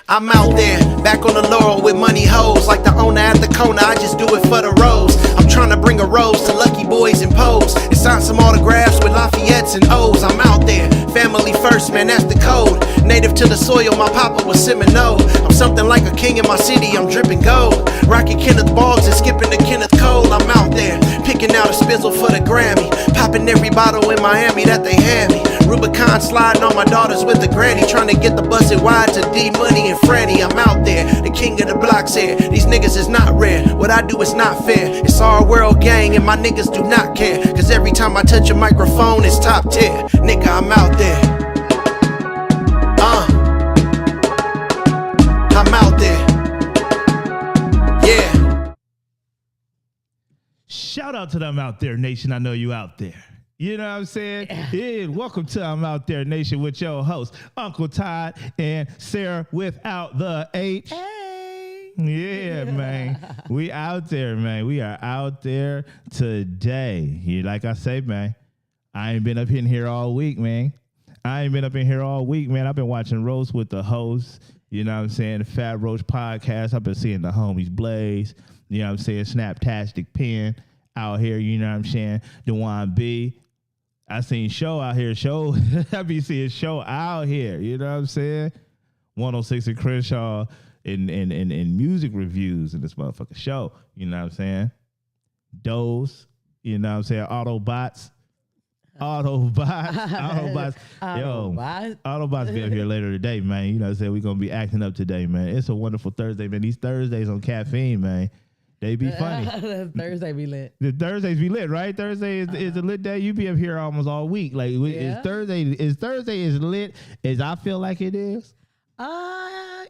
I'm out there, back on the laurel with money hoes. Like the owner at the corner, I just do it for the rose. I'm trying to bring a rose to lucky boys and pose, and sign some autographs with Lafayette's and O's. I'm out there, family first, man, that's the code. Native to the soil, my papa was Seminole. I'm something like a king in my city, I'm dripping gold. Rocking Kenneth Boggs and skipping to Kenneth Cole. I'm out there, picking out a spizzle for the Grammy. Popping every bottle in Miami that they hand me. Rubicon sliding on my daughters with the granny. Trying to get the busted wide to D-Money and Franny. I'm out there, the king of the block said, these niggas is not rare. What I do is not fair. It's our world gang and my niggas do not care. Cause every time I touch a microphone, it's top tier. Nigga, I'm out there. I'm out there. Yeah. Shout out to them out there, nation. I know you out there. You know what I'm saying? Yeah, welcome to I'm Out There Nation with your host, Uncle Todd and Sarah without the H. Hey. Yeah, man. We out there, man. We are out there today. Like I say, man, I ain't been up in here all week, man. I've been watching Roast with the host. You know what I'm saying? The Fat Roach podcast. I've been seeing the homies Blaze. You know what I'm saying? Snaptastic Pen out here. You know what I'm saying? Dewan B. I seen Show out here. I be seeing Show out here. You know what I'm saying? 106 and Crenshaw in music reviews in this motherfucking show. You know what I'm saying? Doze. You know what I'm saying? Autobots. Autobots be up here later today, man. You know what I'm saying? We're going to be acting up today, man. It's a wonderful Thursday, man. These Thursdays on caffeine, man. They be funny. Thursday be lit. The Thursdays be lit, right? Thursday is a lit day. You be up here almost all week. Like is Thursday as lit as I feel like it is?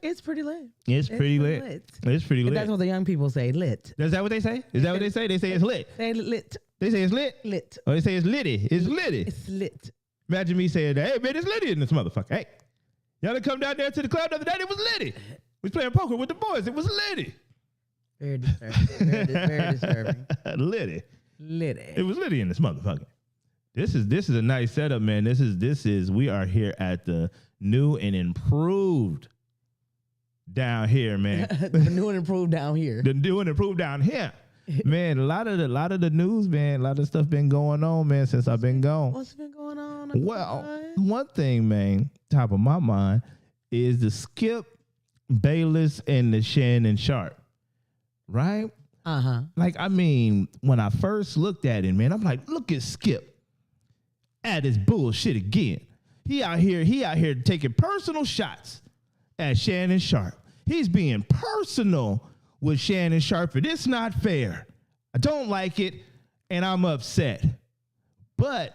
It's pretty lit. It's pretty lit. It's pretty lit. That's what the young people say, lit. Is that what they say? Is that what they say? They say it's lit. Say lit. They say it's lit? Lit. Or they say it's litty. It's litty. It's lit. Imagine me saying, hey, man, it's litty in this motherfucker. Hey, y'all done come down there to the club the other day. It was litty. We was playing poker with the boys. It was litty. Very disturbing. Very disturbing. Litty. Litty. It was litty in this motherfucker. This is a nice setup, man. This is we are here at the new and improved down here, man. The new and improved down here. The new and improved down here. Man, a lot of the news, man, a lot of stuff been going on, man, since I've been gone. What's been going on? Well, one thing, man, top of my mind is the Skip Bayless and the Shannon Sharp. Right? Uh-huh. Like, I mean, when I first looked at it, man, I'm like, look at Skip at his bullshit again. He out here taking personal shots at Shannon Sharp. He's being personal with Shannon Sharp, and it's not fair. I don't like it, and I'm upset. But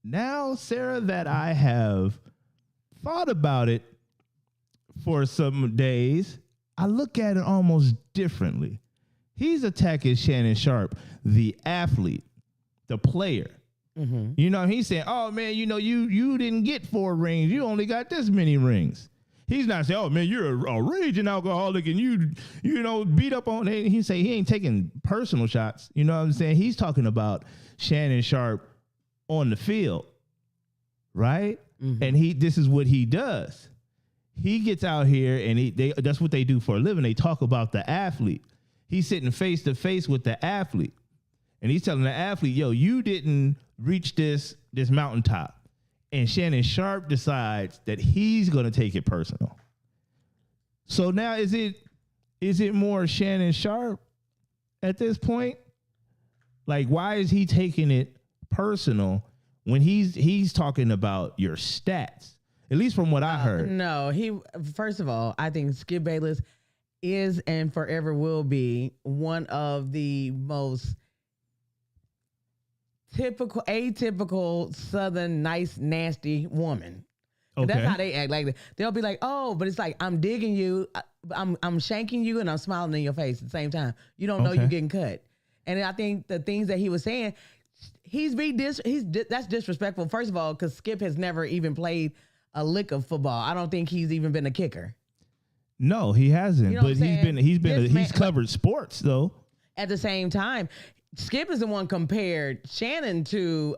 now, Sarah, that I have thought about it for some days, I look at it almost differently. He's attacking Shannon Sharp, the athlete, the player. Mm-hmm. You know, he's saying, oh, man, you know, you didn't get 4 rings. You only got this many rings. He's not saying, oh, man, you're a raging alcoholic and you know, beat up on it. He say he ain't taking personal shots. You know what I'm saying? He's talking about Shannon Sharp on the field, right? Mm-hmm. And this is what he does. He gets out here and that's what they do for a living. They talk about the athlete. He's sitting face to face with the athlete, and he's telling the athlete, yo, you didn't reach this mountaintop. And Shannon Sharp decides that he's going to take it personal. So now is it more Shannon Sharp at this point? Like, why is he taking it personal when he's talking about your stats? At least from what I heard. No, first of all, I think Skip Bayless is and forever will be one of the most atypical Southern nice nasty woman. Okay. That's how they act. Like they'll be like, oh, but it's like I'm digging you, I'm shanking you, and I'm smiling in your face at the same time. You don't know you're getting cut. And I think the things that he was saying, that's disrespectful. First of all, because Skip has never even played a lick of football. I don't think he's even been a kicker. No, he hasn't. You know but he's covered sports though. At the same time, Skip is the one compared Shannon to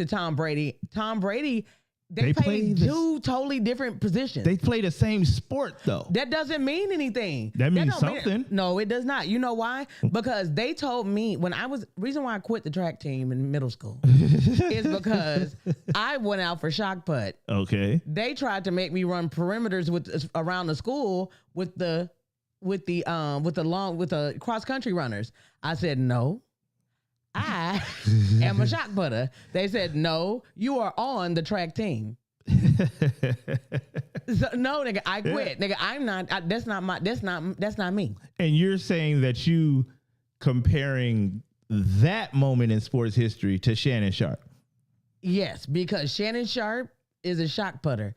Tom Brady. Tom Brady They play two totally different positions. They play the same sport, though. That doesn't mean anything. That means something. No, it does not. You know why? Because they told me reason why I quit the track team in middle school is because I went out for shot put. Okay. They tried to make me run perimeters around the school with the cross country runners. I said no. I am a shot putter. They said, no, you are on the track team. So, no, nigga, I quit. Nigga, I'm not, that's not me. And you're saying that you comparing that moment in sports history to Shannon Sharp. Yes, because Shannon Sharp is a shot putter.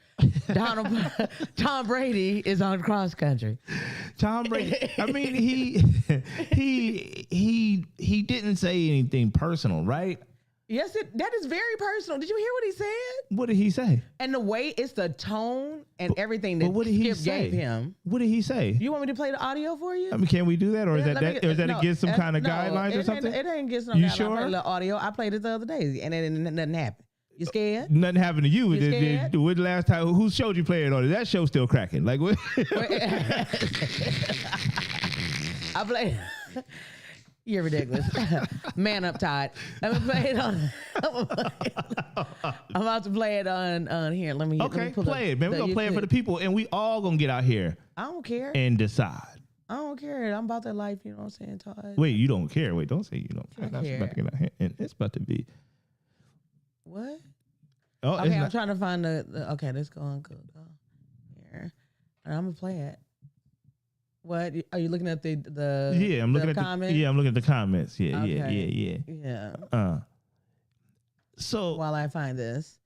Tom Brady is on cross country. Tom Brady. I mean, he didn't say anything personal, right? Yes, that is very personal. Did you hear what he said? What did he say? And the way it's the tone and everything that what did he Skip say? gave him. What did he say? You want me to play the audio for you? I mean, can we do that, or is that no, against some kind of guidelines or something? It ain't against no You guidelines. sure? I played a little audio. I played it the other day, and it nothing happened. You scared? Nothing happened to you. You scared? When the last time? Whose show did you play it on? Is that show still cracking? Like what? I play. You're ridiculous. Man up, Todd. I'm about to play it on here. Let me. Okay, let me play it, man. We're gonna play it for the people, and we all gonna get out here. I don't care. And decide. I don't care. I'm about that life. You know what I'm saying, Todd? Wait, you don't care? Wait, don't say you don't care. I care. About to get out here, and it's about to be. What? Oh, okay, I'm trying to find the okay, let's go on. Go here. And I'm gonna play it. What are you looking at the Yeah, I'm looking at comments? I'm looking at the comments. Yeah, Okay. yeah. So while I find this,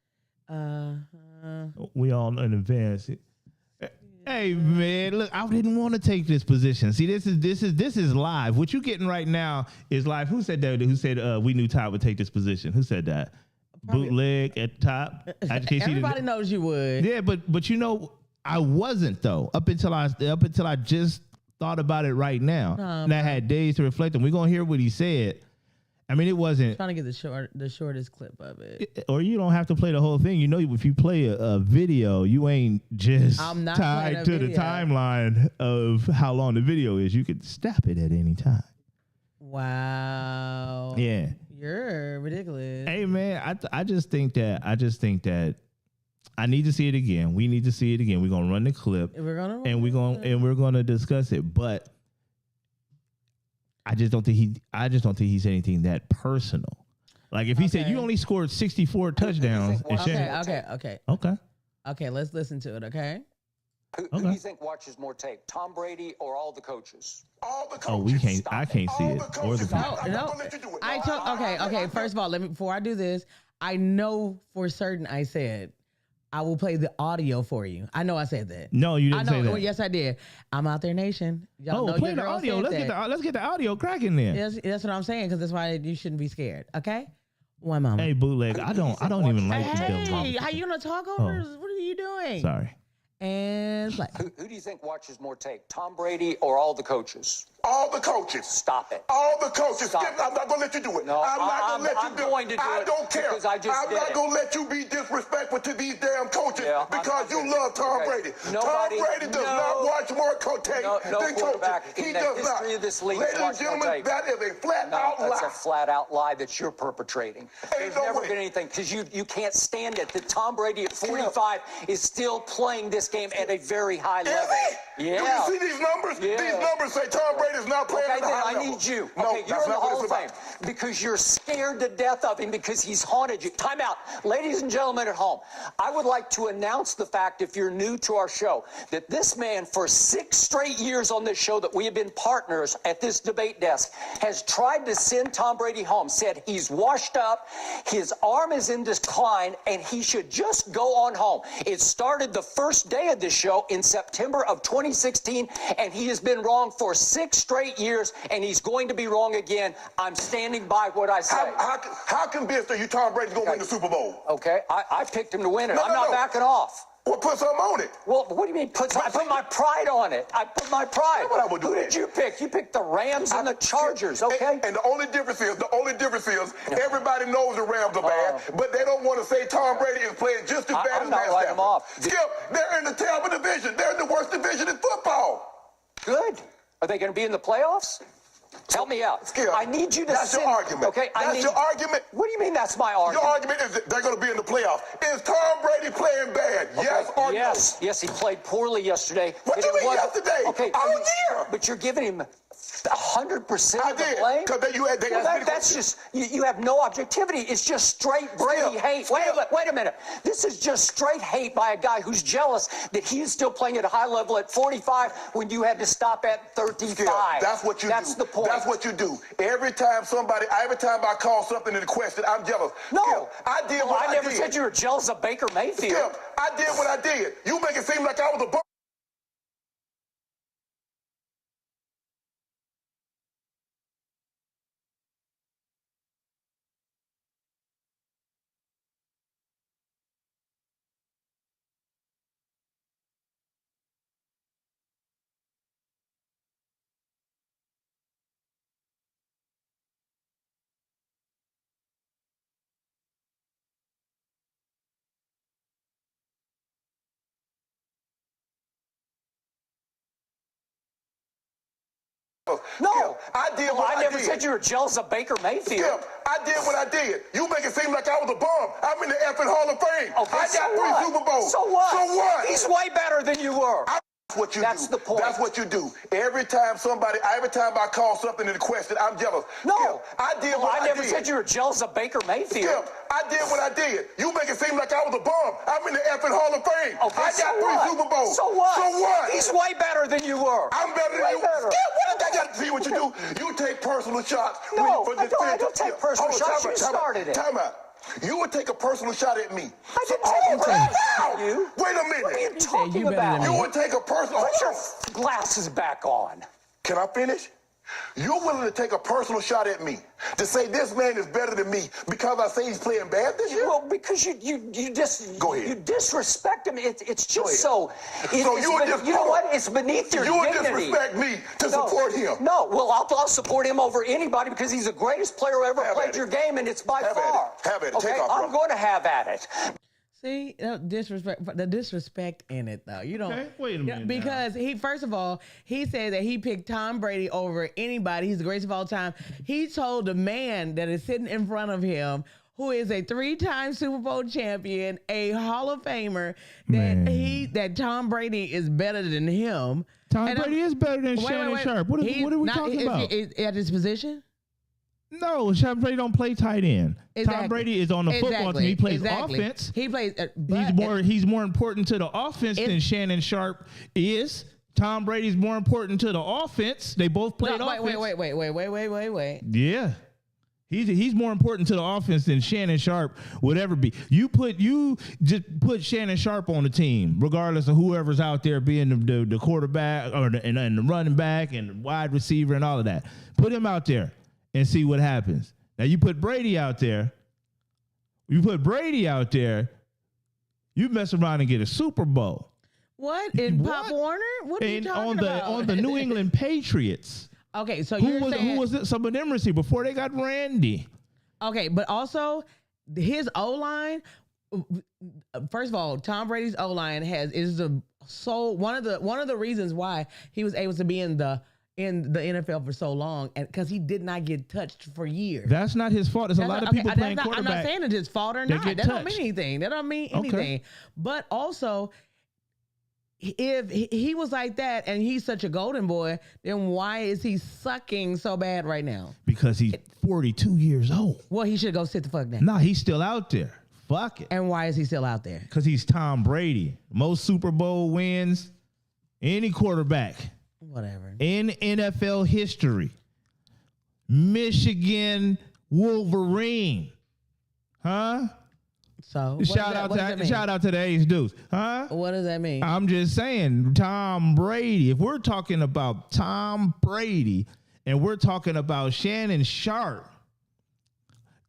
we all in advance. Hey man, look, I didn't want to take this position. See, this is live. What you getting right now is live. Who said that? Who said we knew Todd would take this position? Who said that? Probably. Bootleg at the top. Everybody knows you would. Yeah, but you know, I wasn't though. Up until I just thought about it right now. And I had days to reflect, and we're gonna hear what he said. I mean, it wasn't. I'm trying to get the shortest clip of it. Or you don't have to play the whole thing. You know, if you play a video, you ain't just tied to the timeline of how long the video is. You could stop it at any time. Wow. Yeah. You're ridiculous. Hey man, I just think that I need to see it again. We need to see it again. We're gonna run the clip. We're gonna discuss it. But I just don't think he said anything that personal. Like if he said you only scored 64 touchdowns. Okay, let's listen to it. Okay. Who do you think watches more tape, Tom Brady or all the coaches? All the coaches. Oh, we can't. I can't see it. Or the No. Okay. First of all, before I do this, I know for certain I said I will play the audio for you. I know I said that. No, you didn't say that. Oh, yes, I did. I'm out there, nation. Y'all know play the audio. Let's get the audio cracking there. Yes, that's what I'm saying, because that's why you shouldn't be scared. Okay. One moment. Hey, bootleg. I don't even like you. Hey, how you gonna talk over? What are you doing? Sorry. And play. Who do you think watches more tape, Tom Brady or all the coaches? All the coaches. Stop it. All the coaches. Stop I'm not going to let you do it. No, I'm not going to let you do it. Going to do I it don't care. because I just I'm not going to let you be disrespectful to these damn coaches because you love Tom Brady. Tom Brady does not watch more tape than coaches. He does not. Of this league Ladies and gentlemen, that is a flat-out lie. That's a flat-out lie that you're perpetrating. There's no never way. been anything, because you can't stand it that Tom Brady at 45 is still playing this game at a very high level. Yeah. Do you see these numbers? Yeah. These numbers say Tom Brady's not playing at a high level. I need you. No, okay, you're in the Hall of Fame because you're scared to death of him because he's haunted you. Time out. Ladies and gentlemen at home, I would like to announce the fact, if you're new to our show, that this man, for 6 straight years on this show that we have been partners at this debate desk, has tried to send Tom Brady home, said he's washed up, his arm is in decline, and he should just go on home. It started the first day of this show in September of 2016, and he has been wrong for 6 straight years, and he's going to be wrong again. I'm standing by what I say. How convinced are you Tom Brady's going to win the Super Bowl? Okay, I picked him to win it. I'm not backing off. Well, put something on it. Well, what do you mean? I put my pride on it. I put my pride. What I would do Who that. did you pick? You picked the Rams and the Chargers, okay? And the only difference is, everybody knows the Rams are bad, but they don't want to say Tom Brady is playing just as bad as Matt writing them off. Skip, they're in the Tampa division. They're in the worst division in football. Good. Are they going to be in the playoffs? Help me out. Skip, I need you to That's your argument. Okay, That's your argument. What do you mean that's my argument? Your argument is that they're going to be in the playoffs. Is Tom Brady playing bad? Okay, Yes or no? Yes, he played poorly yesterday. What do you mean yesterday? Okay, all year. But you're giving him 100% I of the did. blame? Because That's just, you have no objectivity. It's just straight Brady hate. Wait a minute. This is just straight hate by a guy who's jealous that he's still playing at a high level at 45 when you had to stop at 35. That's what you do. That's the point. That's what you do. Every time I call something into question, I'm jealous. No. Skip, I did what I did. I never said you were jealous of Baker Mayfield. Skip, I did what I did. You make it seem like I was a bum. No, I did what I did. I never said you were jealous of Baker Mayfield. Skip, I did what I did. You make it seem like I was a bum. I'm in the effing Hall of Fame. Okay, I got 3 Super Bowls. So what? So what? He's way better than you were. That's what you That's do. the point. That's what you do. Every time I call something into question, I'm jealous. No, Skip, I did what I did. never said you were jealous of Baker Mayfield. Skip, I did what I did. You make it seem like I was a bum. I'm in the effing Hall of Fame. Okay, I got 3 Super Bowls. So what? So what? He's way better than you were. I'm better than Way you. better. Skip, what did I got to see what you do? You take personal shots. No, I don't take personal shots. You started it. Time out. You would take a personal shot at me. I didn't take a personal shot at you. Wait a minute. What are you talking better about? than You me. would take a personal. Put your glasses back on. Can I finish? You're willing to take a personal shot at me to say this man is better than me because I say he's playing bad this year? Well, because you just Go ahead. you disrespect him. It's just Go so. you know what? It's beneath your You would dignity. disrespect me to support him. No, well, I'll support him over anybody because he's the greatest player who ever Have played at your it. game, and it's by Have at far. it. Have at it. Okay, Take off, I'm bro. going to have at it. See, the disrespect in it though. You don't. Okay, wait a minute Because he, first of all, he said that he picked Tom Brady over anybody. He's the greatest of all time. He told the man that is sitting in front of him, who is a 3-time Super Bowl champion, a Hall of Famer, that Tom Brady is better than him. Tom Brady is better than Shannon Sharp. What are we talking about? At his position? No, Shannon Brady don't play tight end. Exactly. Tom Brady is on the football team. He plays offense. He plays. He's more important to the offense than Shannon Sharp is. Tom Brady's more important to the offense. They both played offense. Wait. Yeah. He's more important to the offense than Shannon Sharp would ever be. You just put Shannon Sharp on the team, regardless of whoever's out there being the quarterback or and the running back and the wide receiver and all of that. Put him out there and see what happens. Now you put Brady out there. You mess around and get a Super Bowl. What in Pop Warner? What are you talking about? On the New England Patriots. Okay, so who was it? Some of them received before they got Randy. Okay, but also his O-line. First of all, Tom Brady's O-line one of the reasons why he was able to be in the NFL for so long, and because he did not get touched for years. That's not his fault. There's a lot of people playing quarterback. I'm not saying it's his fault or not. That don't mean anything. That don't mean anything. But also, if he was like that and he's such a golden boy, then why is he sucking so bad right now? Because he's 42 years old. Well, he should go sit the fuck down. Nah, he's still out there. Fuck it. And why is he still out there? Because he's Tom Brady. Most Super Bowl wins, any quarterback. Whatever. In NFL history. Michigan Wolverine. Huh? So shout out to the Ace Deuce. Huh? What does that mean? I'm just saying, Tom Brady. If we're talking about Tom Brady and we're talking about Shannon Sharp,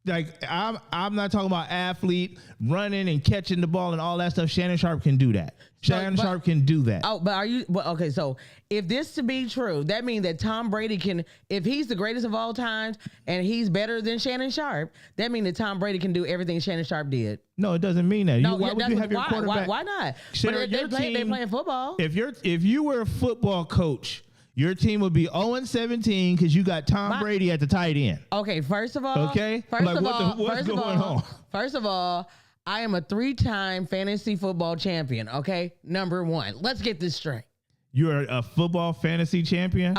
Like I'm not talking about athlete running and catching the ball and all that stuff. Shannon Sharp can do that. Shannon Sharp can do that. Oh, but are you okay? So if this to be true, that means that Tom Brady can, if he's the greatest of all times and he's better than Shannon Sharp, that means that Tom Brady can do everything Shannon Sharp did. No, it doesn't mean that. No, why would you have your quarterback? Why not? Sarah, But they playing football. If you were a football coach, your team would be 0-17 because you got Tom Brady at the tight end. Okay, first of all, First of all, I am a 3-time fantasy football champion. Okay, number one. Let's get this straight. You're a football fantasy champion?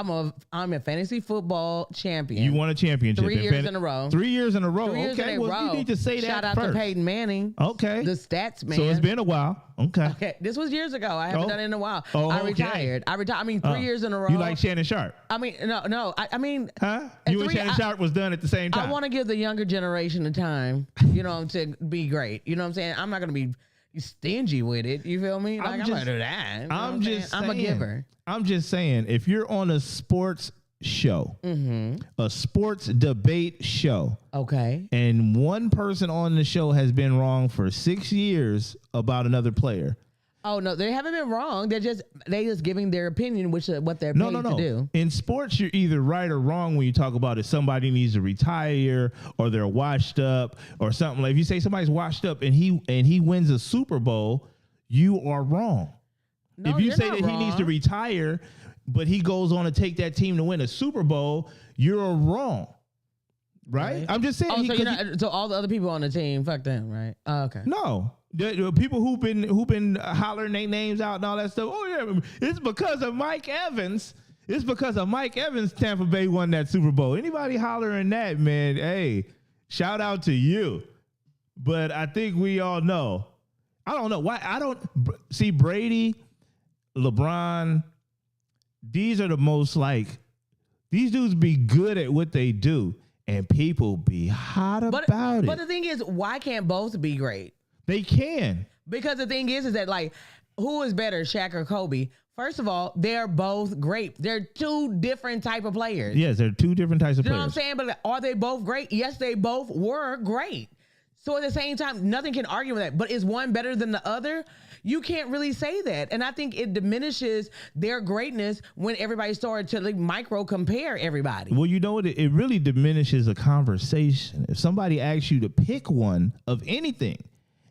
I'm a fantasy football champion. You won a championship. 3 years in a row. 3 years in a row. 3 years okay, in a well, row. you need to say that Shout out first. to Peyton Manning. Okay. The stats man. So it's been a while. Okay. This was years ago. I haven't done it in a while. Oh, I okay. retired. I mean, 3 years in a row. You like Shannon Sharp? I mean, no. I mean, huh? You and Shannon Sharp was done at the same time. I want to give the younger generation the time, to be great. You know what I'm saying? I'm not going to be stingy with it. You feel me? Like, I'm going to do that. I'm a giver. I'm just saying, if you're on a sports show, a sports debate show, okay, and one person on the show has been wrong for 6 years about another player. Oh no, they haven't been wrong. They just giving their opinion, which is what they're paid to do. In sports, you're either right or wrong when you talk about if somebody needs to retire or they're washed up or something. Like if you say somebody's washed up and he wins a Super Bowl, you are wrong. No, if you say that wrong. he needs to retire, but he goes on to take that team to win a Super Bowl, you're wrong. Right? I'm just saying. Oh, so all the other people on the team, fuck them, right? Oh, okay. No. The people who've been hollering their names out and all that stuff. Oh yeah, it's because of Mike Evans. It's because of Mike Evans. Tampa Bay won that Super Bowl. Anybody hollering that, man? Hey, shout out to you. But I think we all know. I don't know why. I don't see Brady, LeBron. These are the most these dudes be good at what they do, and people be hot about it. But the thing is, why can't both be great? They can. Because the thing is that who is better, Shaq or Kobe? First of all, they're both great. They're two different type of players. Yes, they're two different types of players. You know what I'm saying? But are they both great? Yes, they both were great. So at the same time, nothing can argue with that. But is one better than the other? You can't really say that. And I think it diminishes their greatness when everybody started to micro compare everybody. Well, you know what? It really diminishes a conversation. If somebody asks you to pick one of anything,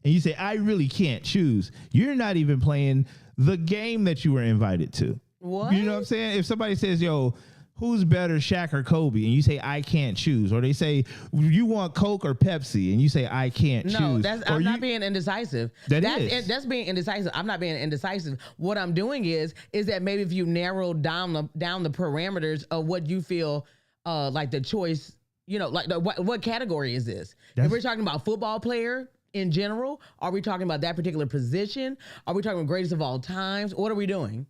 and you say, I really can't choose, you're not even playing the game that you were invited to. What? You know what I'm saying? If somebody says, yo, who's better, Shaq or Kobe? And you say, I can't choose. Or they say, you want Coke or Pepsi? And you say, I can't choose. No, I'm not being indecisive. That's being indecisive. I'm not being indecisive. What I'm doing is that maybe if you narrow down the parameters of what you feel like the choice, what category is this? If we're talking about football player, in general, are we talking about that particular position? Are we talking greatest of all times? What are we doing?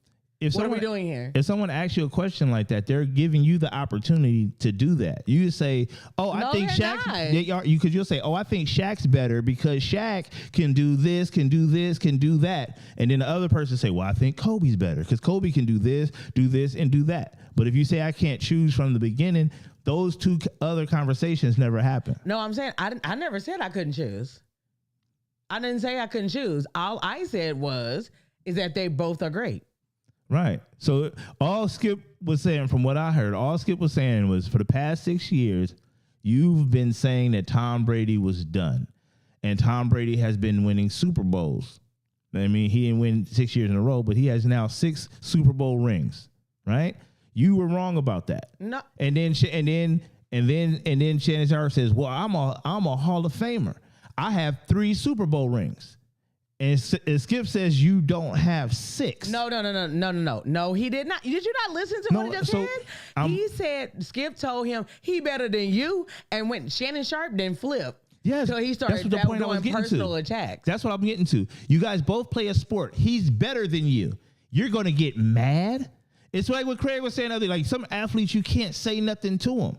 What are we doing here? If someone asks you a question like that, they're giving you the opportunity to do that. You say, "Oh, I think Shaq." You'll say, "Oh, I think Shaq's better because Shaq can do this, can do this, can do that," and then the other person say, "Well, I think Kobe's better because Kobe can do this, and do that." But if you say, "I can't choose from the beginning," those two other conversations never happen. No, I'm saying I never said I couldn't choose. I didn't say I couldn't choose. All I said is that they both are great. Right. So all Skip was saying, from what I heard, all Skip was saying was for the past 6 years, you've been saying that Tom Brady was done. And Tom Brady has been winning Super Bowls. I mean, he didn't win 6 years in a row, but he has now 6 Super Bowl rings. Right? You were wrong about that. No. And then Shannon Sharp says, "Well, I'm a Hall of Famer. I have 3 Super Bowl rings." And Skip says you don't have 6. No. No, he did not. Did you not listen to what he just said? He said Skip told him he better than you, and when Shannon Sharp then flipped. Yes. So he started doing personal attacks. That's what I'm getting to. You guys both play a sport. He's better than you. You're going to get mad. It's like what Craig was saying earlier. Like some athletes, you can't say nothing to them.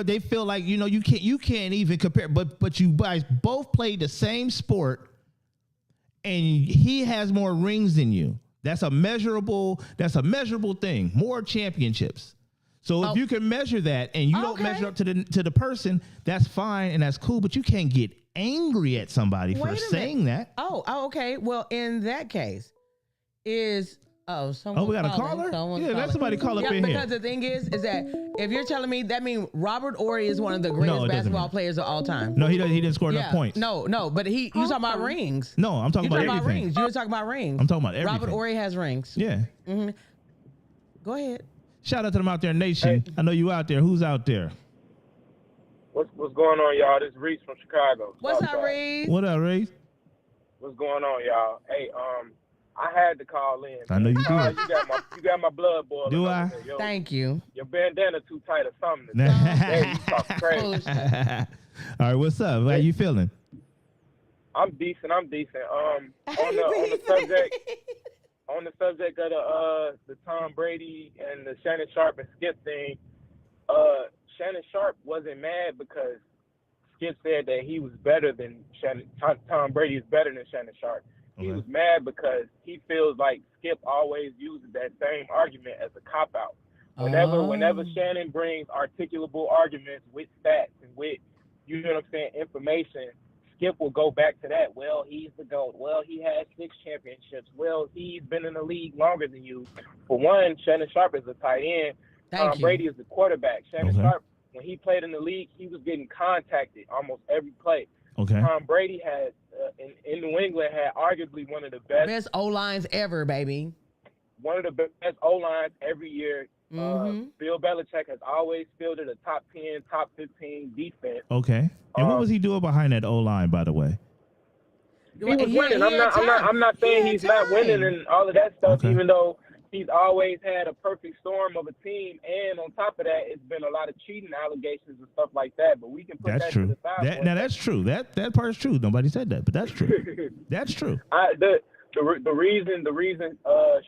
They feel like, you can't even compare. But you guys both played the same sport. And he has more rings than you. That's a measurable thing. More championships. So if you can measure that and you don't measure up to the person, that's fine and that's cool. But you can't get angry at somebody for saying that. Okay. Well, in that case, is we got a caller? Yeah, let somebody call up in here. Because the thing is that if you're telling me that means Robert Ory is one of the greatest basketball players of all time. No, he didn't score enough points. No, but you talking about rings. No, I'm talking about everything. Rings. You were talking about rings. I'm talking about everything. Robert Ory has rings. Yeah. Mm-hmm. Go ahead. Shout out to them out there, nation. Hey. I know you out there. Who's out there? What's going on, y'all? This is Reese from Chicago. What's up, Reese? What up, Reese? What's going on, y'all? Hey, I had to call in. I know you do. You got my blood boiling. Do I? Thank you. Your bandana too tight or something. Hey, you talk crazy. All right, what's up? How you feeling? I'm decent. On the subject of the Tom Brady and the Shannon Sharp and Skip thing, Shannon Sharp wasn't mad because Skip said that he was better than Tom Brady is better than Shannon Sharp. He was mad because he feels like Skip always uses that same argument as a cop-out. Whenever Shannon brings articulable arguments with stats and with, you know what I'm saying, information, Skip will go back to that. Well, he's the GOAT. Well, he has 6 championships. Well, he's been in the league longer than you. For one, Shannon Sharp is a tight end. Tom Brady is the quarterback. Shannon Sharp, when he played in the league, he was getting contacted almost every play. Tom Brady had, in New England, had arguably one of the best O-lines ever, baby. One of the best O-lines every year. Bill Belichick has always fielded a top 10, top 15 defense. Okay. And what was he doing behind that O-line, by the way? He was winning. I'm not saying he's not winning and all of that stuff, even though he's always had a perfect storm of a team, and on top of that, it's been a lot of cheating allegations and stuff like that. But we can put that to the side. That's true. That part is true. Nobody said that, but that's true. That's true. The reason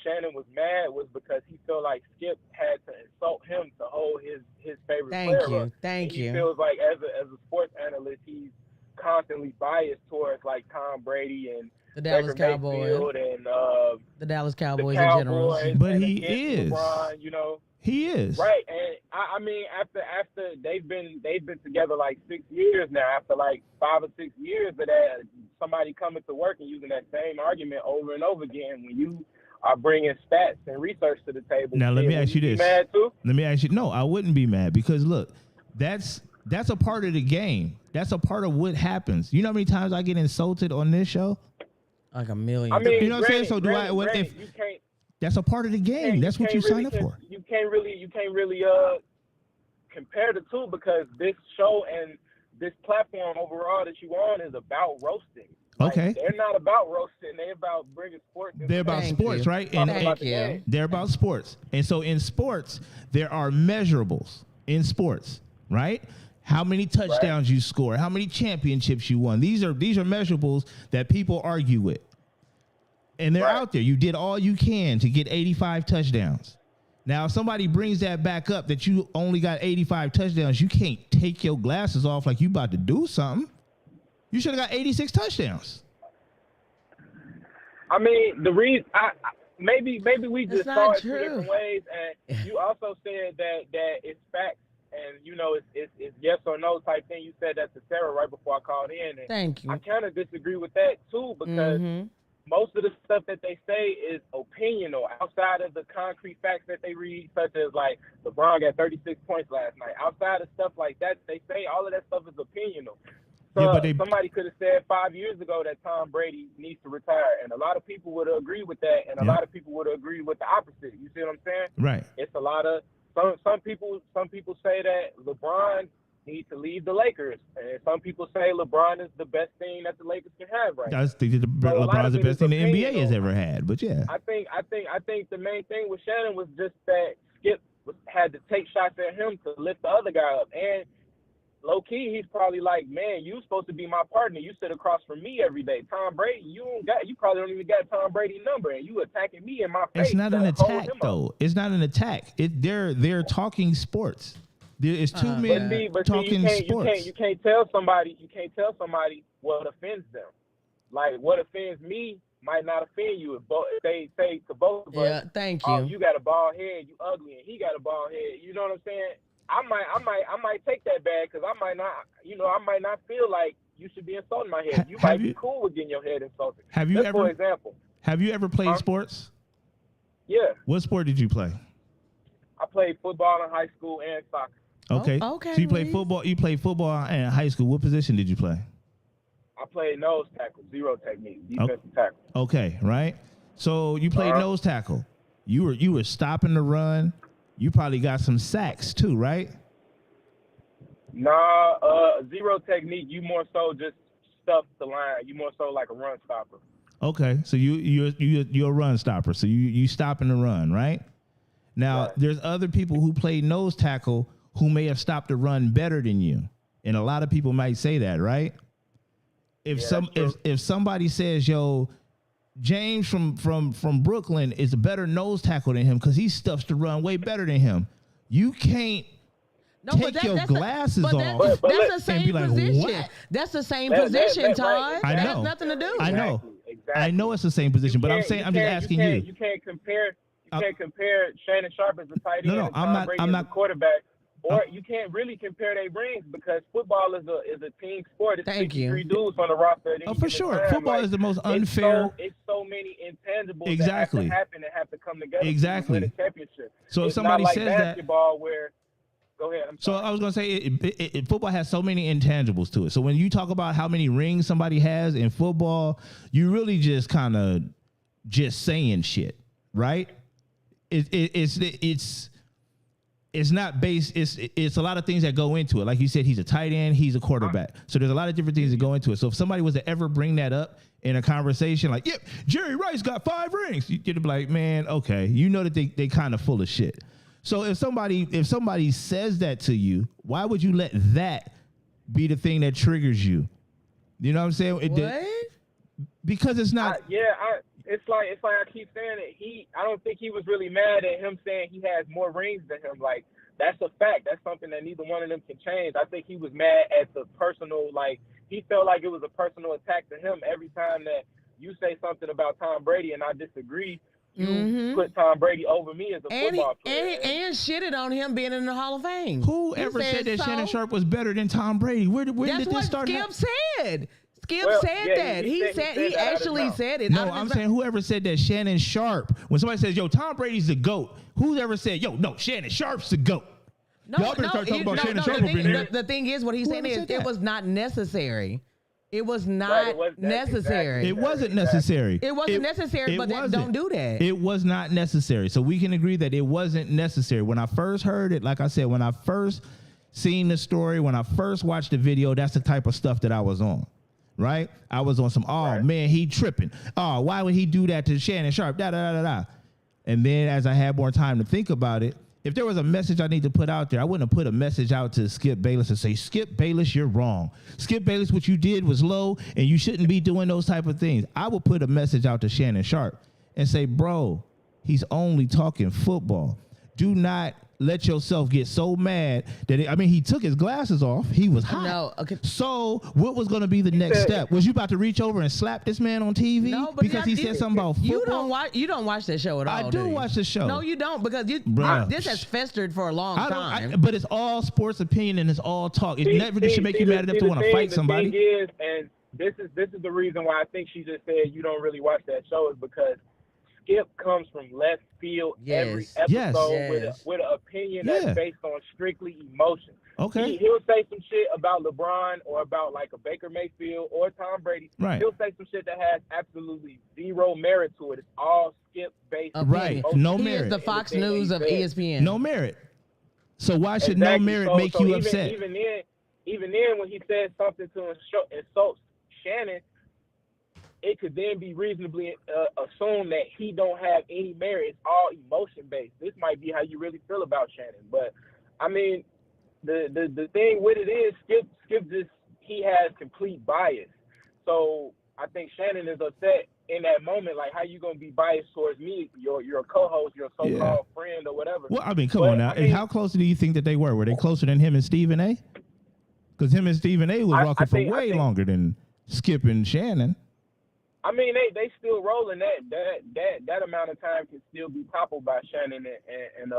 Shannon was mad was because he felt like Skip had to insult him to hold his favorite player. Thank you. He feels like as a sports analyst, he's constantly biased towards like Tom Brady and the Dallas Cowboys and the Dallas Cowboys in general. But he is. LeBron, you know. He is. Right. And I mean after they've been together like 6 years now, after like 5 or 6 years of that, somebody coming to work and using that same argument over and over again, when you are bringing stats and research to the table. Now let me ask you this. Mad too? Let me ask you. No, I wouldn't be mad because look, that's a part of the game. That's a part of what happens. You know how many times I get insulted on this show? Like a million. I mean, you know what I'm saying? So if you can't. That's a part of the game. That's what you sign up for. You can't really compare the two because this show and this platform overall that you on is about roasting. Okay. They're not about roasting. They're about bringing sports. They're about sports, right? And they're about sports. And so in sports, there are measurables in sports, right? How many touchdowns you score, how many championships you won. These are measurables that people argue with. And they're out there. You did all you can to get 85 touchdowns. Now, if somebody brings that back up that you only got 85 touchdowns, you can't take your glasses off like you about to do something. You should have got 86 touchdowns. I mean, the reason maybe we just saw it 2 different ways, and you also said that it's facts, and you know it's yes or no type thing. You said that to Sarah right before I called in, and thank you. I kind of disagree with that too because most of the stuff that they say is opinional outside of the concrete facts that they read, such as like LeBron got 36 points last night. Outside of stuff like that, they say all of that stuff is opinional. So somebody could have said 5 years ago that Tom Brady needs to retire, and a lot of people would agree with that, and a lot of people would agree with the opposite. You see what I'm saying? Right. It's a lot of some people say that LeBron needs to leave the Lakers, and some people say LeBron is the best thing that the Lakers can have right now. I think LeBron's the best thing the NBA has ever had, but yeah. I think the main thing with Shannon was just that Skip had to take shots at him to lift the other guy up, and low key, he's probably like, man, you supposed to be my partner. You sit across from me every day. Tom Brady, you probably don't even got Tom Brady's number, and you attacking me in my face. It's not an attack, though. It's not an attack. They're talking sports. It's two men talking sports. You can't tell somebody what offends them. Like what offends me might not offend you if they say to both of us, Yeah, thank you. Oh, you got a bald head, you ugly, and he got a bald head. You know what I'm saying? I might take that bad because I might not feel like you should be insulting my head. You might be cool with getting your head insulted. For example. Have you ever played sports? Yeah. What sport did you play? I played football in high school and soccer. Okay. Okay. So you played football. You played football in high school. What position did you play? I played nose tackle, zero technique, defensive tackle. Okay, right. So you played nose tackle. You were stopping the run. You probably got some sacks too, right? Nah, zero technique. You more so just stuff the line. You more so like a run stopper. Okay, so you're a run stopper. So you stopping the run, right? Now Right. there's other people who play nose tackle who may have stopped the run better than you, and a lot of people might say that, right? If somebody says, yo, James from Brooklyn is a better nose tackle than him because he stuffs the run way better than him, you can't take your glasses off That's the same and be like, position. what? That's the same position, Todd. I That know. has nothing to do. I know. Exactly. I know it's the same position, but I'm saying I'm just asking you. You can't compare. You can't compare Shannon Sharp as a tight end and Tom Brady as a quarterback. Or you can't really compare their rings because football is a team sport. It's 63 dudes on the roster. For sure. Football is the most unfair. It's so many intangibles exactly. that have to happen and have to come together exactly. to win a championship. So it's if somebody not like says basketball that, where go ahead. So I was gonna say football has so many intangibles to it. So when you talk about how many rings somebody has in football, you really just kind of just saying shit, right? It's not based. It's a lot of things that go into it. Like you said, he's a tight end, he's a quarterback. So there's a lot of different things that go into it. So if somebody was to ever bring that up in a conversation, like, yep, Jerry Rice got 5 rings, you'd be like, man, okay, you know that they kind of full of shit. So if somebody says that to you, why would you let that be the thing that triggers you? You know what I'm saying? What? Because it's not. It's like I keep saying it. I don't think he was really mad at him saying he has more rings than him. Like, that's a fact. That's something that neither one of them can change. I think he was mad at the personal, like, he felt like it was a personal attack to him every time that you say something about Tom Brady and I disagree. You put Tom Brady over me as a football player. And shitted on him being in the Hall of Fame. Who ever said that Shannon Sharp was better than Tom Brady? Where did this start? Skip said. Skip said that. He actually said it. No, I'm saying whoever said that Shannon Sharp, when somebody says, yo, Tom Brady's the GOAT, who's ever said, yo, no, Shannon Sharp's the GOAT? Y'all better start talking about Shannon Sharp up in here. The thing is, what he's saying is it was not necessary. It was not necessary. It wasn't necessary. It wasn't necessary, but don't do that. It was not necessary. So we can agree that it wasn't necessary. When I first heard it, like I said, when I first seen the story, when I first watched the video, that's the type of stuff that I was on. Right? I was on some, man, he tripping. Oh, why would he do that to Shannon Sharp? Da, da, da, da, da. And then as I had more time to think about it, if there was a message I need to put out there, I wouldn't have put a message out to Skip Bayless and say, Skip Bayless, you're wrong. Skip Bayless, what you did was low, and you shouldn't be doing those type of things. I would put a message out to Shannon Sharp and say, bro, he's only talking football. Do not let yourself get so mad that he took his glasses off. He was hot. No, okay. So what was going to be the next step? Was you about to reach over and slap this man on TV? No, but because he said something about football? You don't watch that show at all. I do watch the show. No, you don't, because this has festered for a long time. But it's all sports opinion and it's all talk. It never should make you mad enough to want to fight somebody. The thing is, and this is the reason why I think she just said you don't really watch that show, is because Skip comes from left field every episode with an opinion that's based on strictly emotion. Okay. He'll say some shit about LeBron or about like a Baker Mayfield or Tom Brady. Right. He'll say some shit that has absolutely zero merit to it. It's all Skip based. Right. No he merit. is the Fox News of ESPN. No merit. So why should no merit make you upset? Even then, when he said something to insult Shannon, it could then be reasonably assumed that he don't have any merit. It's all emotion based. This might be how you really feel about Shannon. But I mean, the thing with it is Skip just, he has complete bias. So I think Shannon is upset in that moment. Like, how you gonna be biased towards me, your co-host, your so-called friend or whatever? Well, I mean, come on now. And how close do you think that they were? Were they closer than him and Stephen A? Because him and Stephen A was walking for way longer than Skip and Shannon. I mean, they still rolling. That amount of time can still be toppled by Shannon and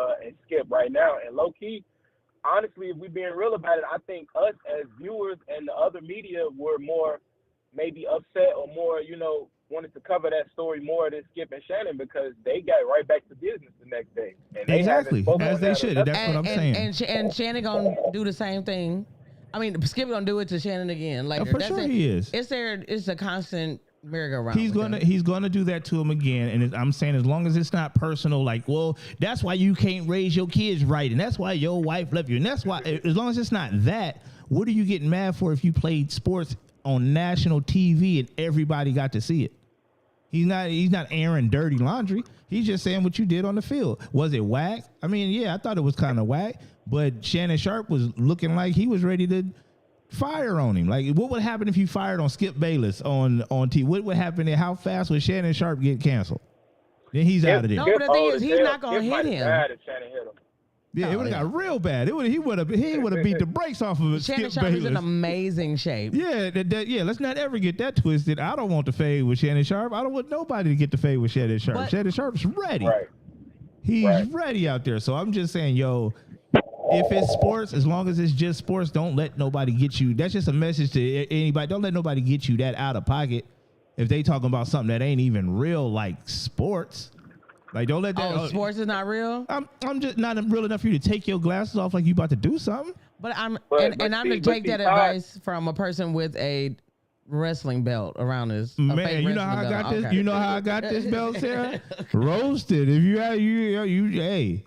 Skip right now. And low key, honestly, if we're being real about it, I think us as viewers and the other media were more maybe upset or more, wanted to cover that story more than Skip and Shannon because they got right back to business the next day. And they exactly, as they should. That's what I'm saying. And Shannon gonna do the same thing. I mean, Skip gonna do it to Shannon again later. For sure he is. It's a constant merry-go-round. He's gonna do that to him again, and I'm saying as long as it's not personal, like, well, that's why you can't raise your kids right, and that's why your wife left you, and that's why, as long as it's not that, what are you getting mad for if you played sports on national TV and everybody got to see it? He's not airing dirty laundry. He's just saying what you did on the field. Was it whack? I mean, yeah, I thought it was kind of whack, but Shannon Sharp was looking like he was ready to fire on him. Like, what would happen if you fired on Skip Bayless on TV? What would happen there? How fast would Shannon Sharp get canceled? Then he's out of there. No, but the thing is, he's not going to hit him. Yeah, it would have got real bad. He would have beat the brakes off of it. Shannon Sharp is in amazing shape. Yeah, let's not ever get that twisted. I don't want to fade with Shannon Sharp. I don't want nobody to get to fade with Shannon Sharp. But Shannon Sharp's ready. Right. He's ready out there. So I'm just saying, yo, if it's sports, as long as it's just sports, don't let nobody get you. That's just a message to anybody. Don't let nobody get you that out of pocket if they talking about something that ain't even real, like sports. Like, don't let that. Sports is not real. I'm just not real enough for you to take your glasses off like you about to do something. But I'm to take that advice from a person with a wrestling belt around his. Man, you know how I got this. Okay. You know how I got this belt, Sarah? Roasted. If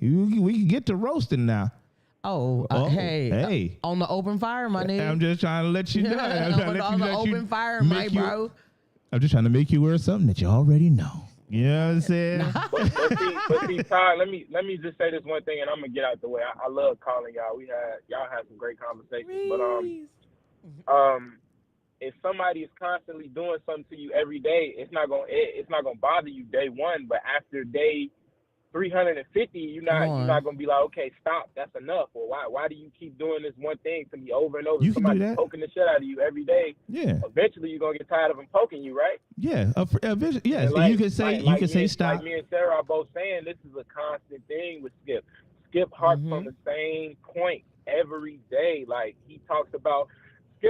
we can get to roasting now. Hey. On the open fire, my nigga. I'm just trying to let you know. On the open fire, my bro. I'm just trying to make you wear something that you already know. You know what I'm saying? but see, Todd, let me just say this one thing, and I'm gonna get out the way. I love calling y'all. Y'all had some great conversations, but if somebody is constantly doing something to you every day, it's not gonna bother you day one, but after day 350, you're not gonna be like, okay, stop, that's enough. Or why do you keep doing this one thing to me over and over? Somebody's poking the shit out of you every day. Yeah. Eventually, you're gonna get tired of them poking you, right? Yeah. Yes. Like, you can say stop. Like me and Sarah are both saying this is a constant thing with Skip. Skip harps on the same point every day. Like Skip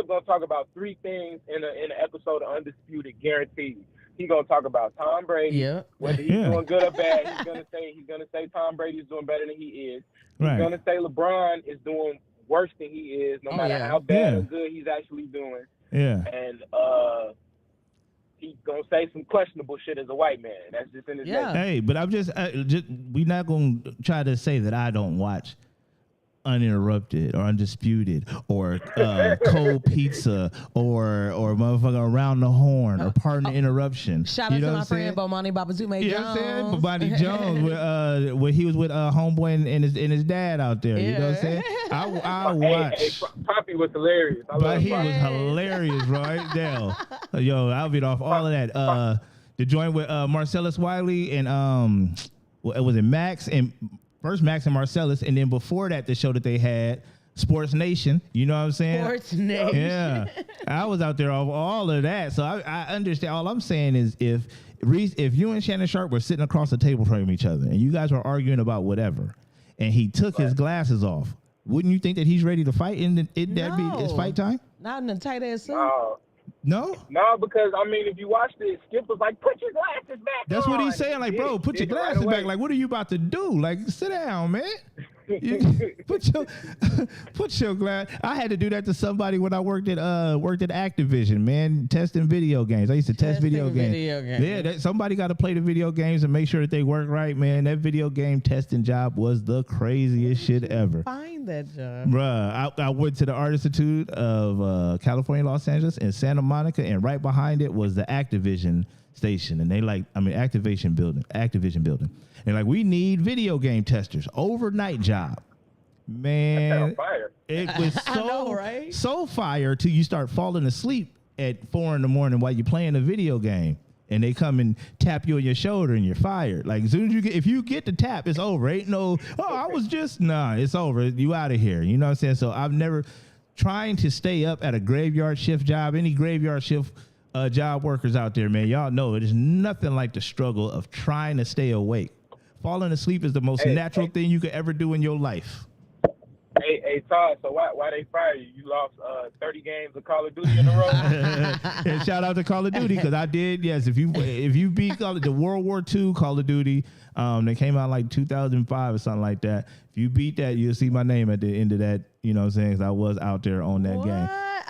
gonna talk about three things in an episode of Undisputed, guaranteed. He's gonna talk about Tom Brady, whether he's doing good or bad. He's gonna say Tom Brady is doing better than he is. He's gonna say LeBron is doing worse than he is, no matter how bad or good he's actually doing. Yeah. And he's gonna say some questionable shit as a white man. That's just in his nature. Hey, but I'm just we're not gonna try to say that I don't watch Uninterrupted or Undisputed or Cold Pizza or motherfucker Around the Horn or Pardon the Interruption. Shout out to my friend Bomani Babazume Jones. You know what I'm saying? Bomani Jones when he was with homeboy and his dad out there. You know what I'm saying? I watched. Hey, Poppy was hilarious. But he was hilarious, right? Dale. Yo, I'll beat off all of that. The joint with Marcellus Wiley and was it Max and first Max and Marcellus, and then before that, the show that they had, Sports Nation. You know what I'm saying? Sports Nation. Yeah, I was out there of all of that, so I understand. All I'm saying is, if you and Shannon Sharp were sitting across the table from each other, and you guys were arguing about whatever, and he took his glasses off, wouldn't you think that he's ready to fight? That'd be it's fight time? Not in the tight ass suit. No, because I mean, if you watched it, Skip was like, "Put your glasses back." That's what he's saying. Like, bro, put your glasses back. Like, what are you about to do? Like, sit down, man. Put your glass. I had to do that to somebody when I worked at Activision, man, testing video games. I used to test video games. Yeah, somebody got to play the video games and make sure that they work right, man. That video game testing job was the craziest shit ever. Find that job, bruh. I went to the Art Institute of California, Los Angeles, in Santa Monica, and right behind it was the Activision station, and Activision building. And like, we need video game testers. Overnight job. Man, it was so fire till you start falling asleep at 4 a.m. while you're playing a video game, and they come and tap you on your shoulder and you're fired. Like, as soon as if you get the tap, it's over. Ain't no, it's over. You out of here. You know what I'm saying? So I've never trying to stay up at a graveyard shift job, any graveyard shift job workers out there, man, y'all know it is nothing like the struggle of trying to stay awake. Falling asleep is the most natural thing you could ever do in your life. Hey, Todd, so why they fired you? You lost 30 games of Call of Duty in a row? And shout out to Call of Duty, because I did, yes. If you beat the World War II Call of Duty, they came out like 2005 or something like that. If you beat that, you'll see my name at the end of that, you know what I'm saying? Because I was out there on that game.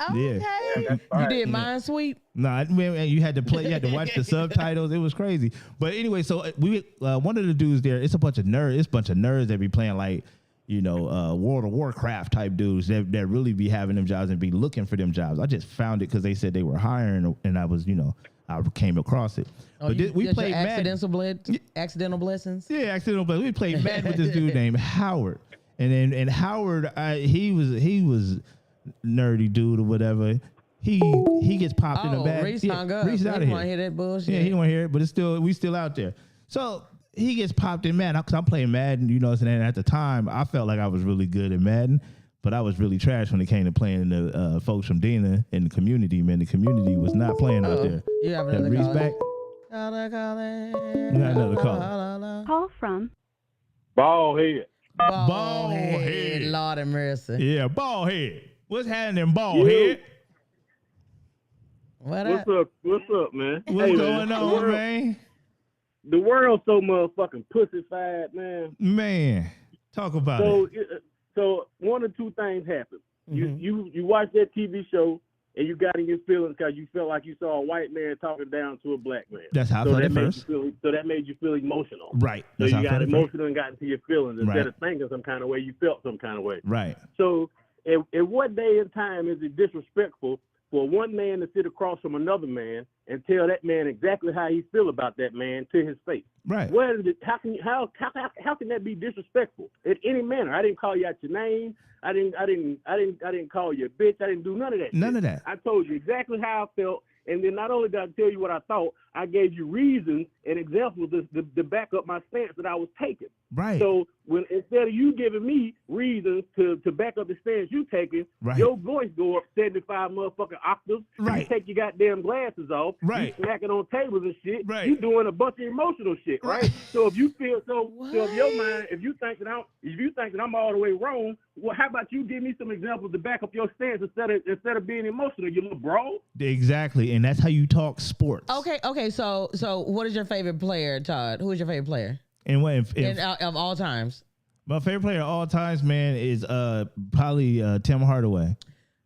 Okay. Yeah. You did Minesweep? No, you had to play. You had to watch the subtitles. It was crazy. But anyway, so we one of the dudes there. It's a bunch of nerds. It's a bunch of nerds that be playing like, you know, World of Warcraft type dudes that really be having them jobs and be looking for them jobs. I just found it because they said they were hiring, and I was, you know, I came across it. Oh, but we played accidental blessings. Yeah, accidental blessings. We played Madden with this dude named Howard, and Howard, he was nerdy dude or whatever. He gets popped in the back. Reese hung up. Reese out of here. Want to hear that bullshit? Yeah, he don't want to hear it, but we still out there. So he gets popped in Madden because I'm playing Madden, you know what I'm saying? And at the time, I felt like I was really good at Madden, but I was really trash when it came to playing the folks from Dana and the community. Man, the community was not playing out there. You have another Reese call. back. We got another call. Call from Ball head. Ball head. Lord have mercy. Yeah, ball head. What's happening, ball head? What's up? What's up, man? What's going on, man? The world's so motherfucking pussified, man. Man, talk about it. So one or two things happen. Mm-hmm. You watch that TV show and you got in your feelings because you felt like you saw a white man talking down to a black man. That's how I felt at first. So that made you feel emotional. Right. So you got emotional and got into your feelings. Instead Right. of thinking some kind of way, you felt some kind of way. Right. So at what day and time is it disrespectful for one man to sit across from another man and tell that man exactly how he feel about that man to his face? Right. Where is it? How can that be disrespectful in any manner? I didn't call you out your name. I didn't call you a bitch. I didn't do none of that. None shit. of that. I told you exactly how I felt, and then not only did I tell you what I thought, I gave you reasons and examples to back up my stance that I was taking. Right. So when instead of you giving me reasons to back up the stance you taking, Right. your voice go up 75 motherfucking octaves. Right. You take your goddamn glasses off. Right. You smacking on tables and shit. Right. You doing a bunch of emotional shit, right? So if you feel so if your mind, if you think that I'm all the way wrong, well, how about you give me some examples to back up your stance instead of being emotional, you little bro? Exactly, and that's how you talk sports. Okay. So what is your favorite player, Todd? Who is your favorite player? And what if Of all times? my favorite player of all times, man, is probably Tim Hardaway.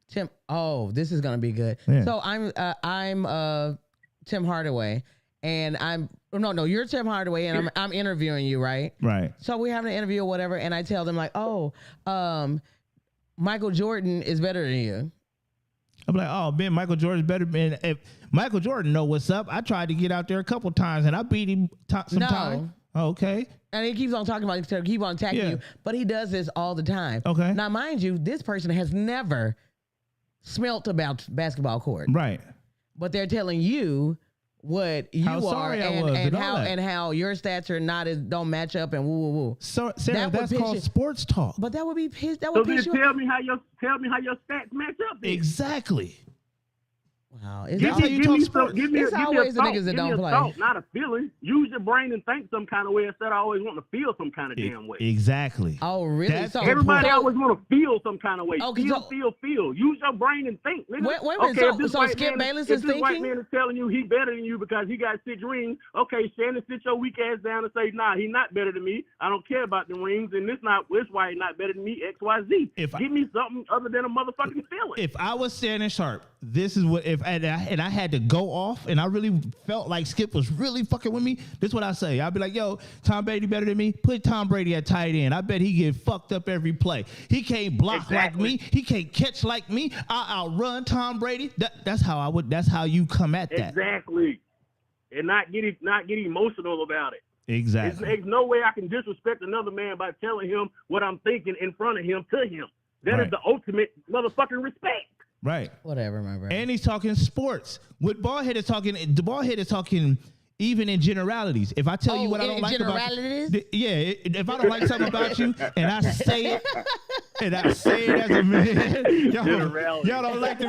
Tim. Oh, this is gonna be good. Yeah. So I'm Tim Hardaway, and you're Tim Hardaway, and I'm interviewing you, right? Right. So we're having an interview or whatever, and I tell them like, Michael Jordan is better than you. I'm like, oh man, Michael Jordan's better. Man, if Michael Jordan know what's up, I tried to get out there a couple times and I beat him sometime. Oh, okay. And he keeps on talking about it, keep on attacking you, but he does this all the time. Okay. Now, mind you, this person has never smelt about basketball court. Right. But they're telling you what you How are sorry I was and all that. and how your stats are don't match up and woo woo woo. So Sarah, That would that's called piss you- sports talk. But that would be pissed. That So would then piss you tell me how your stats match up then. Exactly. Wow. It's That's how you talk sports. It's always the niggas that don't play. Thought, not a feeling. Use your brain and think some kind of way instead of always wanting to feel some kind of damn way. Exactly. Oh, really? That's So Everybody always want to feel some kind of way. Okay, Feel. Use your brain and think, nigga. Wait a minute. if this So white Skip man Bayless if is this white thinking? man is telling you he better than you because he got 6 rings, okay, Shannon, sit your weak ass down and say, nah, he not better than me. I don't care about the rings, and this why he not better than me, XYZ. Give me something other than a motherfucking feeling. If I was standing sharp, this is what and I had to go off and I really felt like Skip was really fucking with me. This is what I say. I'd be like, yo, Tom Brady better than me. Put Tom Brady at tight end. I bet he get fucked up every play. He can't block like me. He can't catch like me. I outrun Tom Brady. That's how you come at that. Exactly. And not get emotional about it. Exactly. There's no way I can disrespect another man by telling him what I'm thinking in front of him to him. That is the ultimate motherfucking respect. Right. Whatever, my brother. And he's talking sports. What Ballhead is talking, the Ballhead is talking even in generalities. If I tell you what I don't like about you, if I don't like something about you and I say it, And I say it as a man. Generality. Y'all don't like the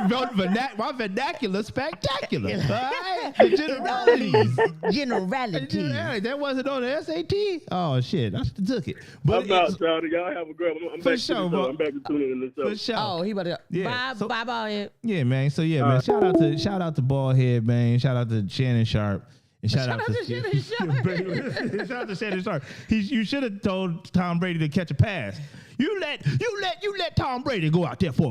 my vernacular spectacular. All right? The generalities. Generality. That wasn't on the SAT. Oh shit, I should have took it. But I'm out, y'all. Y'all have a great one. I'm for back sure, to the show. I'm back to tuning in the show. For sure. Oh, he about to Yeah, bye, ballhead. Yeah, man. So yeah, man. Shout out to Ballhead, man. Shout out to Shannon Sharp. And shout out to Shannon Sharp. shout out to Shannon Sharp. You should have told Tom Brady to catch a pass. You let Tom Brady go out there for a